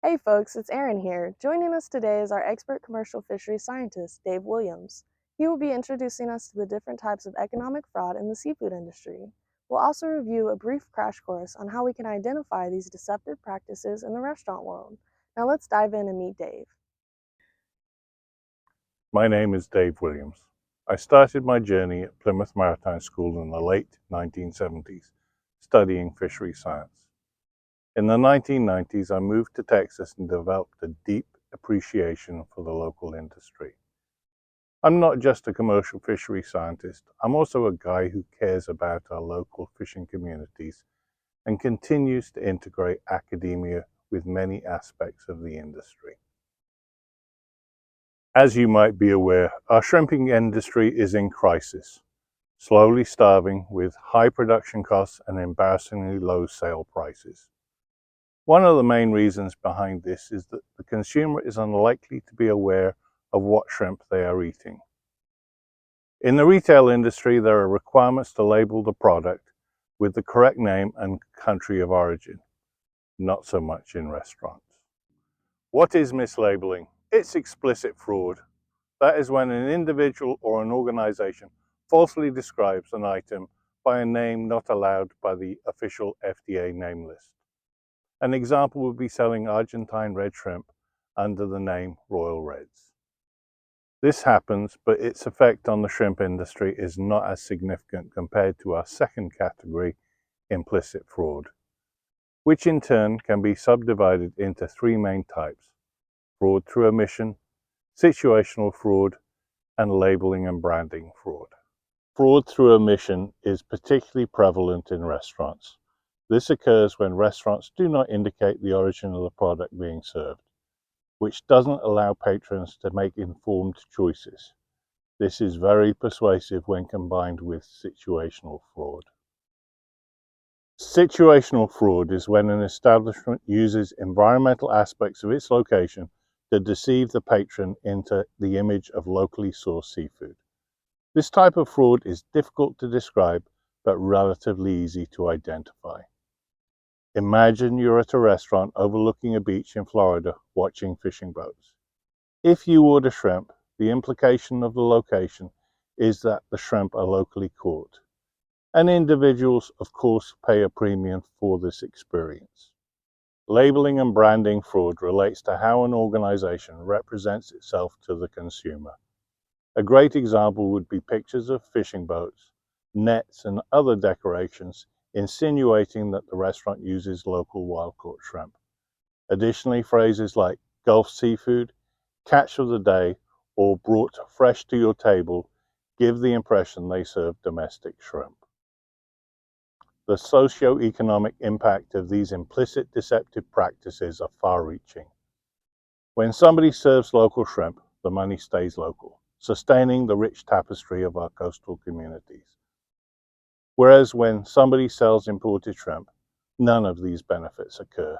Hey folks, it's Aaron here. Joining us today is our expert commercial fisheries scientist, Dave Williams. He will be introducing us to the different types of economic fraud in the seafood industry. We'll also review a brief crash course on how we can identify these deceptive practices in the restaurant world. Now let's dive in and meet Dave. My name is Dave Williams. I started my journey at Plymouth Maritime School in the late 1970s, studying fisheries science. In the 1990s, I moved to Texas and developed a deep appreciation for the local industry. I'm not just a commercial fisheries scientist, I'm also a guy who cares about our local fishing communities and continues to integrate academia with many aspects of the industry. As you might be aware, our shrimping industry is in crisis, slowly starving with high production costs and embarrassingly low sale prices. One of the main reasons behind this is that the consumer is unlikely to be aware of what shrimp they are eating. In the retail industry, there are requirements to label the product with the correct name and country of origin, not so much in restaurants. What is mislabeling? It's explicit fraud. That is when an individual or an organization falsely describes an item by a name not allowed by the official FDA name list. An example would be selling Argentine red shrimp under the name Royal Reds. This happens, but its effect on the shrimp industry is not as significant compared to our second category, implicit fraud, which in turn can be subdivided into three main types: fraud through omission, situational fraud, and labeling and branding fraud. Fraud through omission is particularly prevalent in restaurants. This occurs when restaurants do not indicate the origin of the product being served, which doesn't allow patrons to make informed choices. This is very persuasive when combined with situational fraud. Situational fraud is when an establishment uses environmental aspects of its location to deceive the patron into the image of locally sourced seafood. This type of fraud is difficult to describe, but relatively easy to identify. Imagine you're at a restaurant overlooking a beach in Florida watching fishing boats. If you order shrimp, the implication of the location is that the shrimp are locally caught, and individuals, of course, pay a premium for this experience. Labeling and branding fraud relates to how an organization represents itself to the consumer. A great example would be pictures of fishing boats, nets, and other decorations insinuating that the restaurant uses local wild-caught shrimp. Additionally, phrases like Gulf seafood, catch of the day, or brought fresh to your table give the impression they serve domestic shrimp. The socioeconomic impact of these implicit deceptive practices are far-reaching. When somebody serves local shrimp, the money stays local, sustaining the rich tapestry of our coastal communities. Whereas when somebody sells imported shrimp, none of these benefits occur.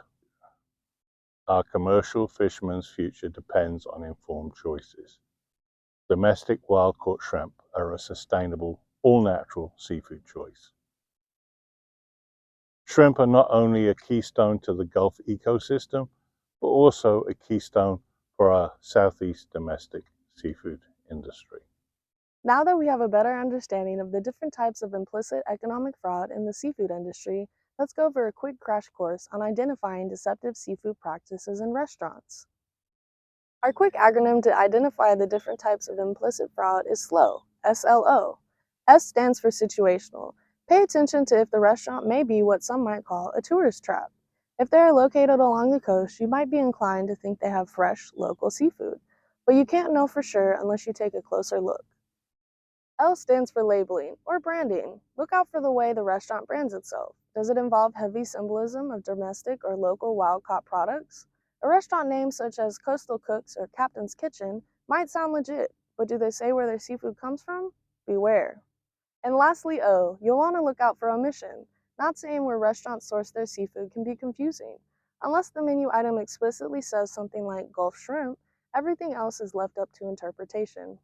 Our commercial fishermen's future depends on informed choices. Domestic wild-caught shrimp are a sustainable, all-natural seafood choice. Shrimp are not only a keystone to the Gulf ecosystem, but also a keystone for our Southeast domestic seafood industry. Now that we have a better understanding of the different types of implicit economic fraud in the seafood industry, let's go over a quick crash course on identifying deceptive seafood practices in restaurants. Our quick acronym to identify the different types of implicit fraud is SLO, S-L-O. S stands for situational. Pay attention to if the restaurant may be what some might call a tourist trap. If they are located along the coast, you might be inclined to think they have fresh, local seafood, but you can't know for sure unless you take a closer look. L stands for labeling, or branding. Look out for the way the restaurant brands itself. Does it involve heavy symbolism of domestic or local wild-caught products? A restaurant name such as Coastal Cooks or Captain's Kitchen might sound legit, but do they say where their seafood comes from? Beware. And lastly, O, you'll want to look out for omission. Not saying where restaurants source their seafood can be confusing. Unless the menu item explicitly says something like Gulf shrimp, everything else is left up to interpretation.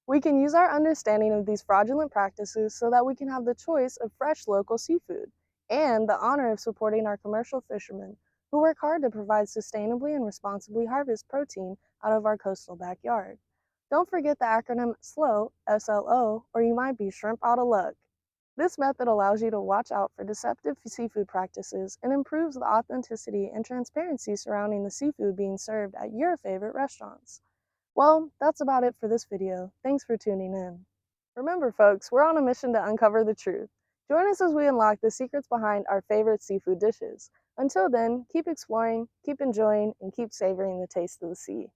We can use our understanding of these fraudulent practices so that we can have the choice of fresh local seafood and the honor of supporting our commercial fishermen who work hard to provide sustainably and responsibly harvest protein out of our coastal backyard. Don't forget the acronym SLO, SLO, or you might be shrimp out of luck. This method allows you to watch out for deceptive seafood practices and improves the authenticity and transparency surrounding the seafood being served at your favorite restaurants. Well, that's about it for this video. Thanks for tuning in. Remember, folks, we're on a mission to uncover the truth. Join us as we unlock the secrets behind our favorite seafood dishes. Until then, keep exploring, keep enjoying, and keep savoring the taste of the sea.